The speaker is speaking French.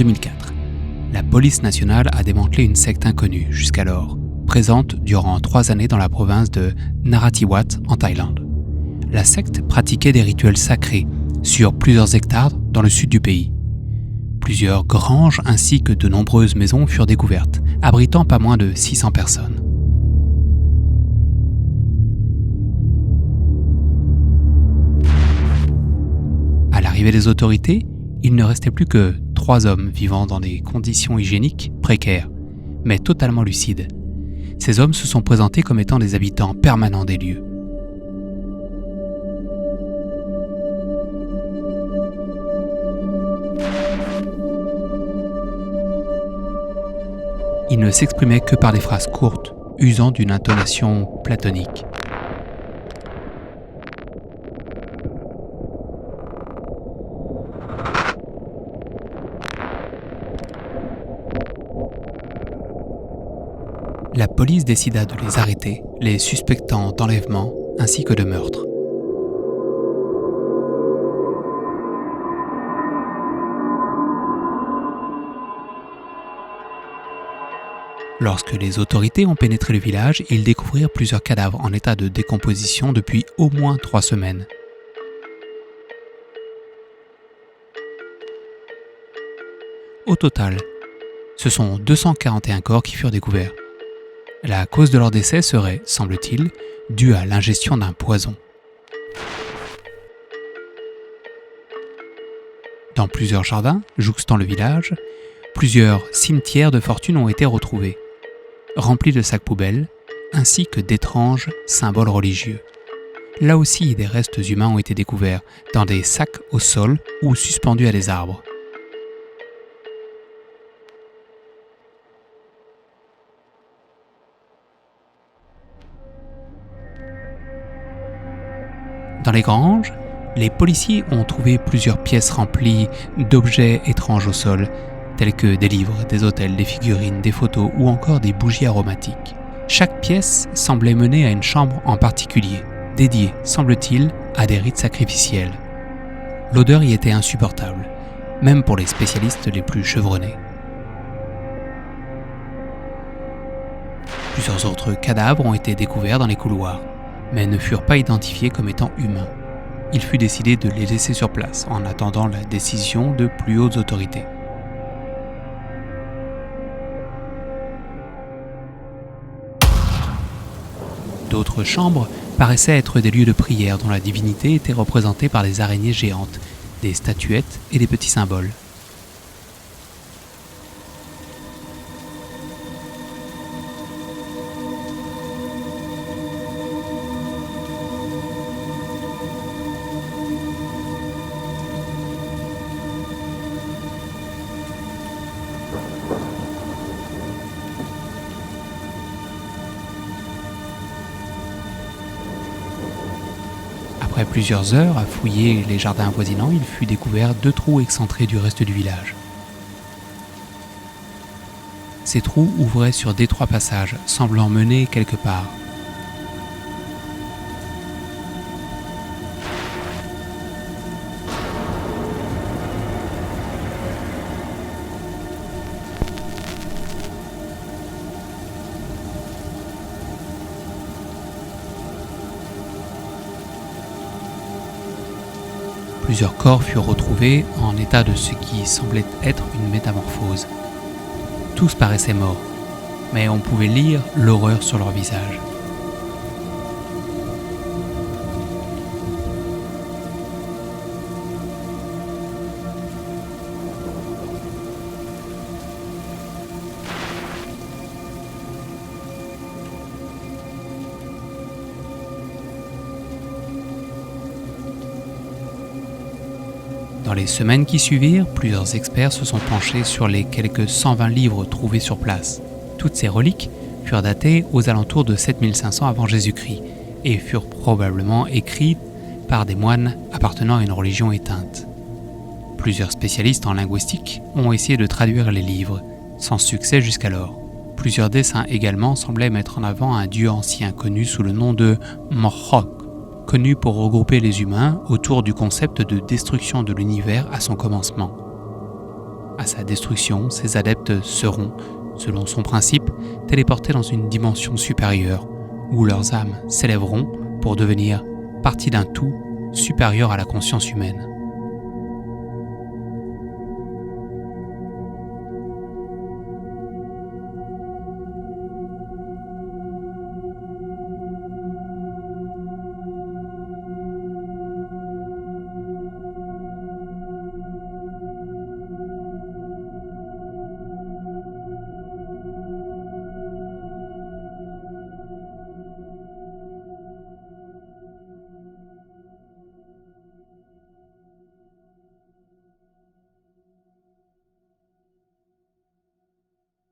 2004. La police nationale a démantelé une secte inconnue jusqu'alors, présente durant 3 années dans la province de Narathiwat en Thaïlande. La secte pratiquait des rituels sacrés sur plusieurs hectares dans le sud du pays. Plusieurs granges ainsi que de nombreuses maisons furent découvertes, abritant pas moins de 600 personnes. À l'arrivée des autorités, il ne restait plus que 3 hommes vivant dans des conditions hygiéniques précaires, mais totalement lucides. Ces hommes se sont présentés comme étant des habitants permanents des lieux. Ils ne s'exprimaient que par des phrases courtes, usant d'une intonation platonique. La police décida de les arrêter, les suspectant d'enlèvement ainsi que de meurtre. Lorsque les autorités ont pénétré le village, ils découvrirent plusieurs cadavres en état de décomposition depuis au moins 3 semaines. Au total, ce sont 241 corps qui furent découverts. La cause de leur décès serait, semble-t-il, due à l'ingestion d'un poison. Dans plusieurs jardins, jouxtant le village, plusieurs cimetières de fortune ont été retrouvés, remplis de sacs poubelles, ainsi que d'étranges symboles religieux. Là aussi, des restes humains ont été découverts, dans des sacs au sol ou suspendus à des arbres. Dans les granges, les policiers ont trouvé plusieurs pièces remplies d'objets étranges au sol, tels que des livres, des hôtels, des figurines, des photos ou encore des bougies aromatiques. Chaque pièce semblait mener à une chambre en particulier, dédiée, semble-t-il, à des rites sacrificiels. L'odeur y était insupportable, même pour les spécialistes les plus chevronnés. Plusieurs autres cadavres ont été découverts dans les couloirs, mais ne furent pas identifiés comme étant humains. Il fut décidé de les laisser sur place en attendant la décision de plus hautes autorités. D'autres chambres paraissaient être des lieux de prière dont la divinité était représentée par des araignées géantes, des statuettes et des petits symboles. Après plusieurs heures à fouiller les jardins avoisinants, il fut découvert 2 trous excentrés du reste du village. Ces trous ouvraient sur d'étroits passages, semblant mener quelque part. Plusieurs corps furent retrouvés en état de ce qui semblait être une métamorphose. Tous paraissaient morts, mais on pouvait lire l'horreur sur leur visage. Dans les semaines qui suivirent, plusieurs experts se sont penchés sur les quelques 120 livres trouvés sur place. Toutes ces reliques furent datées aux alentours de 7500 avant Jésus-Christ et furent probablement écrites par des moines appartenant à une religion éteinte. Plusieurs spécialistes en linguistique ont essayé de traduire les livres, sans succès jusqu'alors. Plusieurs dessins également semblaient mettre en avant un dieu ancien connu sous le nom de Morhok, connu pour regrouper les humains autour du concept de destruction de l'univers à son commencement. À sa destruction, ses adeptes seront, selon son principe, téléportés dans une dimension supérieure, où leurs âmes s'élèveront pour devenir partie d'un tout supérieur à la conscience humaine.